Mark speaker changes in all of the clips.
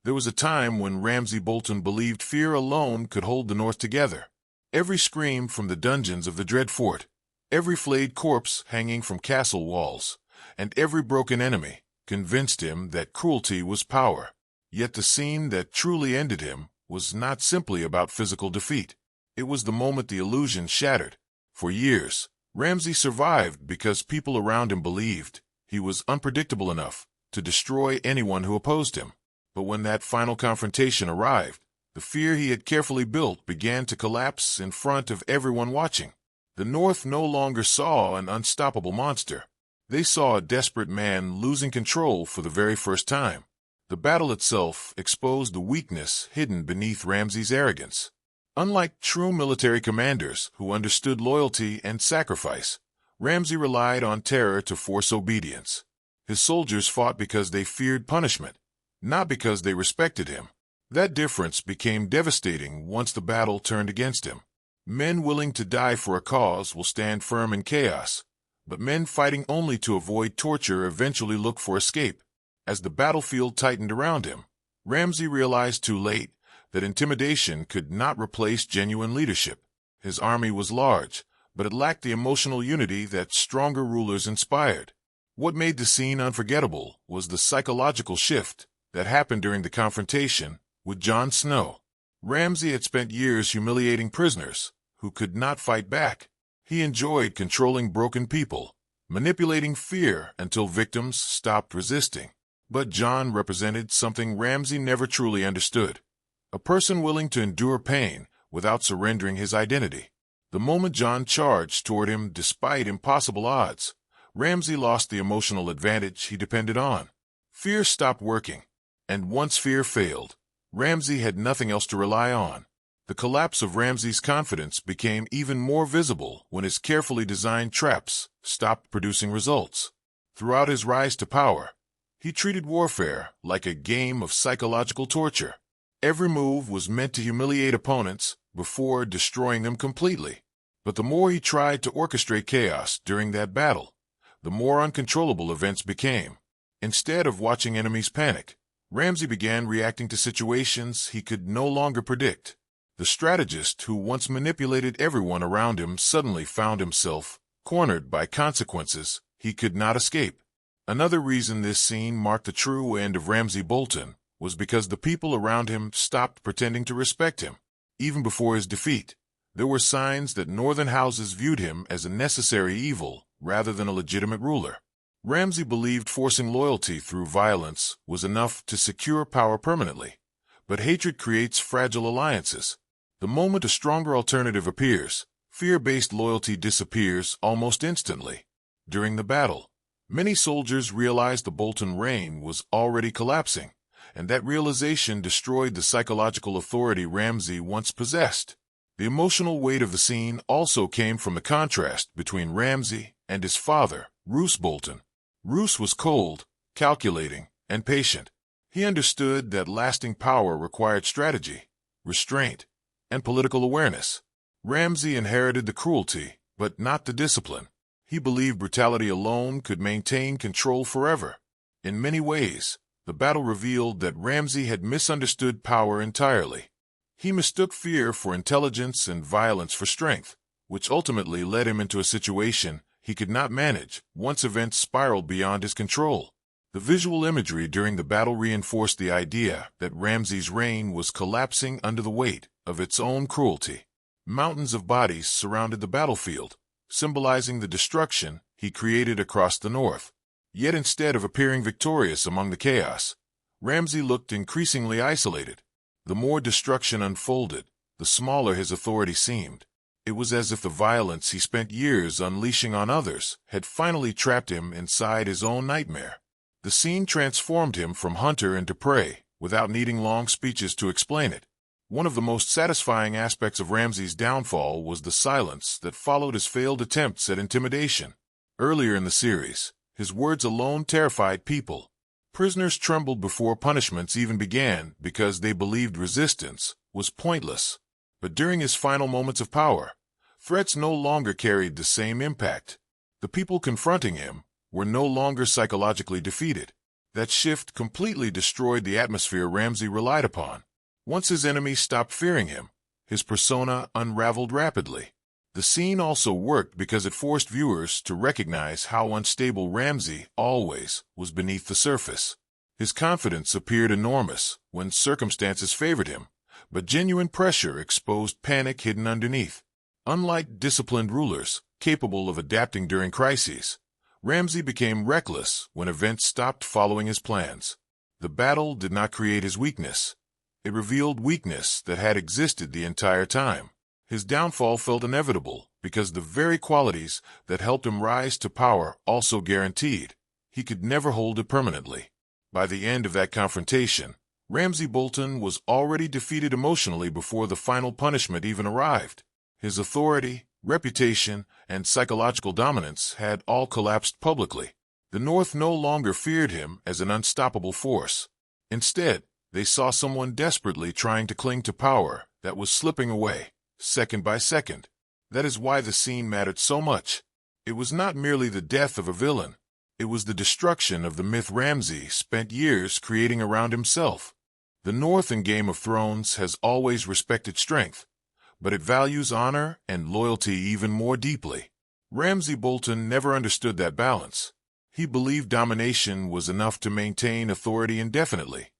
Speaker 1: There was a time when Ramsay Bolton believed fear alone could hold the North together. Every scream from the dungeons of the dread fort, every flayed corpse hanging from castle walls, and every broken enemy convinced him that cruelty was power. Yet the scene that truly ended him was not simply about physical defeat. It was the moment the illusion shattered. For years, Ramsay survived because people around him believed he was unpredictable enough to destroy anyone who opposed him. But when that final confrontation arrived, the fear he had carefully built began to collapse in front of everyone watching. The North no longer saw an unstoppable monster. They saw a desperate man losing control for the very first time. The battle itself exposed the weakness hidden beneath Ramsay's arrogance. Unlike true military commanders who understood loyalty and sacrifice, Ramsay relied on terror to force obedience. His soldiers fought because they feared punishment, not because they respected him. That difference became devastating once the battle turned against him. Men willing to die for a cause will stand firm in chaos, but men fighting only to avoid torture eventually look for escape. As the battlefield tightened around him, Ramsay realized too late that intimidation could not replace genuine leadership. His army was large, but it lacked the emotional unity that stronger rulers inspired. What made the scene unforgettable was the psychological shift that happened during the confrontation with Jon Snow. Ramsay had spent years humiliating prisoners who could not fight back. He enjoyed controlling broken people, manipulating fear until victims stopped resisting. But Jon represented something Ramsay never truly understood: a person willing to endure pain without surrendering his identity. The moment Jon charged toward him despite impossible odds, Ramsay lost the emotional advantage he depended on. Fear stopped working, and once fear failed, Ramsay had nothing else to rely on. The collapse of Ramsay's confidence became even more visible when his carefully designed traps stopped producing results. Throughout his rise to power, he treated warfare like a game of psychological torture. Every move was meant to humiliate opponents before destroying them completely. But the more he tried to orchestrate chaos during that battle, the more uncontrollable events became. Instead of watching enemies panic, Ramsay began reacting to situations he could no longer predict. The strategist who once manipulated everyone around him suddenly found himself cornered by consequences he could not escape. Another reason this scene marked the true end of Ramsay Bolton was because the people around him stopped pretending to respect him. Even before his defeat, there were signs that northern houses viewed him as a necessary evil rather than a legitimate ruler. Ramsay believed forcing loyalty through violence was enough to secure power permanently. But hatred creates fragile alliances. The moment a stronger alternative appears, fear-based loyalty disappears almost instantly. During the battle, many soldiers realized the Bolton reign was already collapsing, and that realization destroyed the psychological authority Ramsay once possessed. The emotional weight of the scene also came from the contrast between Ramsay and his father, Roose Bolton. Roose was cold, calculating, and patient. He understood that lasting power required strategy, restraint, and political awareness. Ramsay inherited the cruelty, but not the discipline. He believed brutality alone could maintain control forever. In many ways, the battle revealed that Ramsay had misunderstood power entirely. He mistook fear for intelligence and violence for strength, which ultimately led him into a situation he could not manage once events spiraled beyond his control. The visual imagery during the battle reinforced the idea that Ramsay's reign was collapsing under the weight of its own cruelty. Mountains of bodies surrounded the battlefield, symbolizing the destruction he created across the north. Yet instead of appearing victorious among the chaos, Ramsay looked increasingly isolated. The more destruction unfolded, the smaller his authority seemed. It was as if the violence he spent years unleashing on others had finally trapped him inside his own nightmare. The scene transformed him from hunter into prey, without needing long speeches to explain it. One of the most satisfying aspects of Ramsay's downfall was the silence that followed his failed attempts at intimidation. Earlier in the series, his words alone terrified people. Prisoners trembled before punishments even began because they believed resistance was pointless. But during his final moments of power, threats no longer carried the same impact. The people confronting him were no longer psychologically defeated. That shift completely destroyed the atmosphere Ramsay relied upon. Once his enemies stopped fearing him, his persona unraveled rapidly. The scene also worked because it forced viewers to recognize how unstable Ramsay always was beneath the surface. His confidence appeared enormous when circumstances favored him, but genuine pressure exposed panic hidden underneath. Unlike disciplined rulers, capable of adapting during crises, Ramsay became reckless when events stopped following his plans. The battle did not create his weakness. It revealed weakness that had existed the entire time. His downfall felt inevitable because the very qualities that helped him rise to power also guaranteed he could never hold it permanently. By the end of that confrontation, Ramsay Bolton was already defeated emotionally before the final punishment even arrived. His authority, reputation, and psychological dominance had all collapsed publicly. The North no longer feared him as an unstoppable force. Instead, they saw someone desperately trying to cling to power that was slipping away, second by second. That is why the scene mattered so much. It was not merely the death of a villain. It was the destruction of the myth Ramsay spent years creating around himself. The North in Game of Thrones has always respected strength, but it values honor and loyalty even more deeply. Ramsay Bolton never understood that balance. He believed domination was enough to maintain authority indefinitely.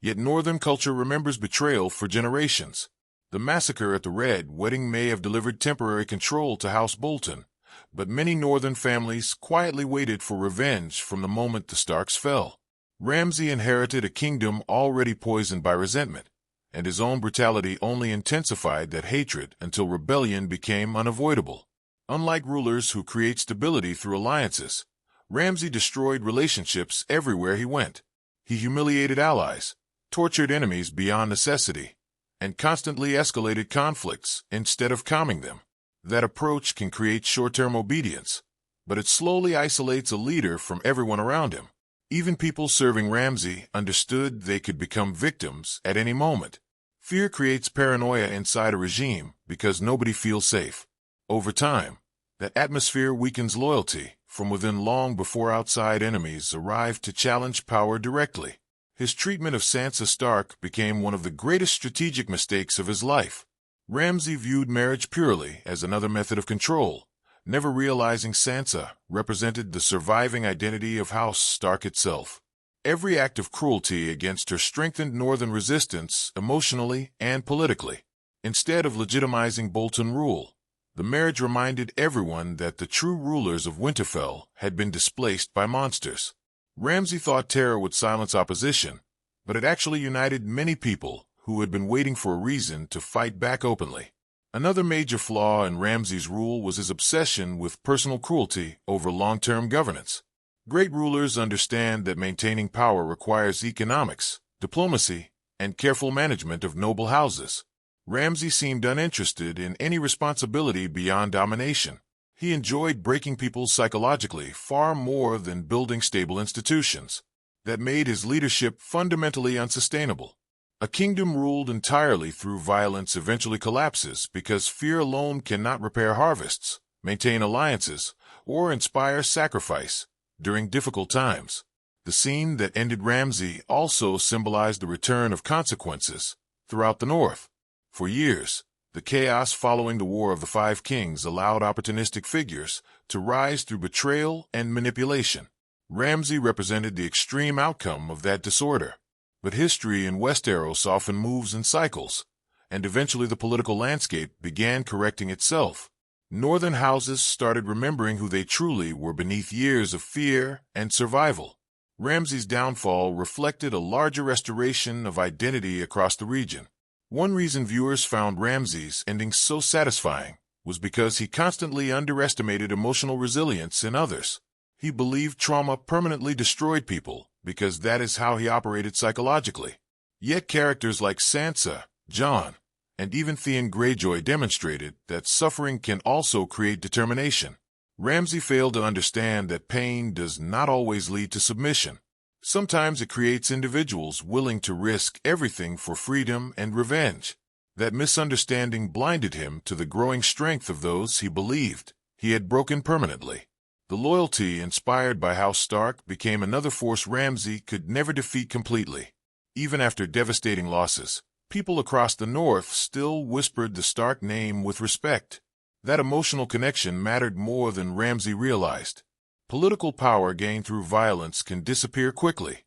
Speaker 1: Yet Northern culture remembers betrayal for generations. The massacre at the Red Wedding may have delivered temporary control to House Bolton, but many Northern families quietly waited for revenge from the moment the Starks fell. Ramsay inherited a kingdom already poisoned by resentment, and his own brutality only intensified that hatred until rebellion became unavoidable. Unlike rulers who create stability through alliances, Ramsay destroyed relationships everywhere he went. He humiliated allies, tortured enemies beyond necessity, and constantly escalated conflicts instead of calming them. That approach can create short-term obedience, but it slowly isolates a leader from everyone around him. Even people serving Ramsay understood they could become victims at any moment. Fear creates paranoia inside a regime because nobody feels safe. Over time, that atmosphere weakens loyalty from within long before outside enemies arrive to challenge power directly. His treatment of Sansa Stark became one of the greatest strategic mistakes of his life. Ramsay viewed marriage purely as another method of control, never realizing Sansa represented the surviving identity of House Stark itself. Every act of cruelty against her strengthened Northern resistance emotionally and politically. Instead of legitimizing Bolton rule, the marriage reminded everyone that the true rulers of Winterfell had been displaced by monsters. Ramsay thought terror would silence opposition, but it actually united many people who had been waiting for a reason to fight back openly. Another major flaw in Ramsay's rule was his obsession with personal cruelty over long-term governance. Great rulers understand that maintaining power requires economics, diplomacy, and careful management of noble houses. Ramsay seemed uninterested in any responsibility beyond domination. He enjoyed breaking people psychologically far more than building stable institutions. That made his leadership fundamentally unsustainable. A kingdom ruled entirely through violence eventually collapses because fear alone cannot repair harvests, maintain alliances, or inspire sacrifice during difficult times. The scene that ended Ramsay also symbolized the return of consequences throughout the North. For years, the chaos following the War of the Five Kings allowed opportunistic figures to rise through betrayal and manipulation. Ramsay represented the extreme outcome of that disorder. But history in Westeros often moves in cycles, and eventually the political landscape began correcting itself. Northern houses started remembering who they truly were beneath years of fear and survival. Ramsay's downfall reflected a larger restoration of identity across the region. One reason viewers found Ramsay's ending so satisfying was because he constantly underestimated emotional resilience in others. He believed trauma permanently destroyed people because that is how he operated psychologically. Yet characters like Sansa, Jon, and even Theon Greyjoy demonstrated that suffering can also create determination. Ramsay failed to understand that pain does not always lead to submission. Sometimes it creates individuals willing to risk everything for freedom and revenge. That misunderstanding blinded him to the growing strength of those he believed he had broken permanently. The loyalty inspired by House Stark became another force Ramsay could never defeat completely. Even after devastating losses, people across the North still whispered the Stark name with respect. That emotional connection mattered more than Ramsay realized. Political power gained through violence can disappear quickly,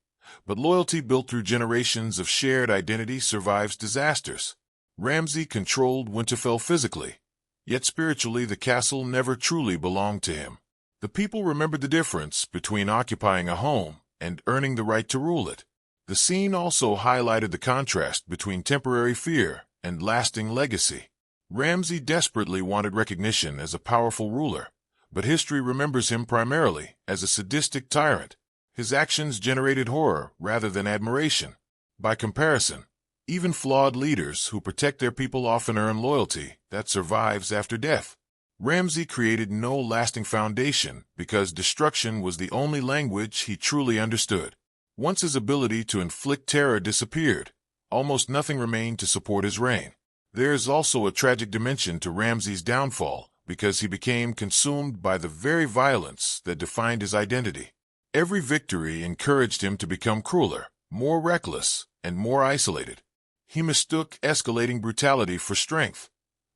Speaker 1: but loyalty built through generations of shared identity survives disasters. Ramsay controlled Winterfell physically, yet spiritually the castle never truly belonged to him. The people remembered the difference between occupying a home and earning the right to rule it. The scene also highlighted the contrast between temporary fear and lasting legacy. Ramsay desperately wanted recognition as a powerful ruler, but history remembers him primarily as a sadistic tyrant. His actions generated horror rather than admiration. By comparison, even flawed leaders who protect their people often earn loyalty that survives after death. Ramsay created no lasting foundation because destruction was the only language he truly understood. Once his ability to inflict terror disappeared, almost nothing remained to support his reign. There is also a tragic dimension to Ramsay's downfall because he became consumed by the very violence that defined his identity. Every victory encouraged him to become crueler, more reckless, and more isolated. He mistook escalating brutality for strength,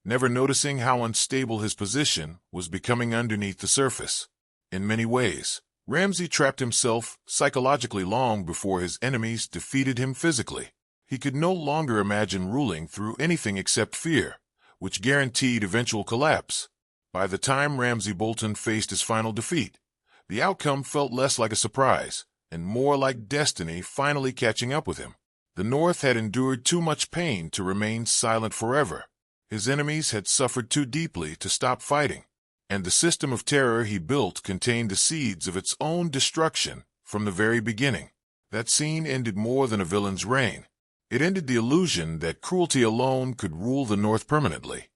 Speaker 1: never noticing how unstable his position was becoming underneath the surface. In many ways, Ramsay trapped himself psychologically long before his enemies defeated him physically. He could no longer imagine ruling through anything except fear, which guaranteed eventual collapse. By the time Ramsay Bolton faced his final defeat, the outcome felt less like a surprise and more like destiny finally catching up with him. The North had endured too much pain to remain silent forever. His enemies had suffered too deeply to stop fighting, and the system of terror he built contained the seeds of its own destruction from the very beginning. That scene ended more than a villain's reign. It ended the illusion that cruelty alone could rule the North permanently.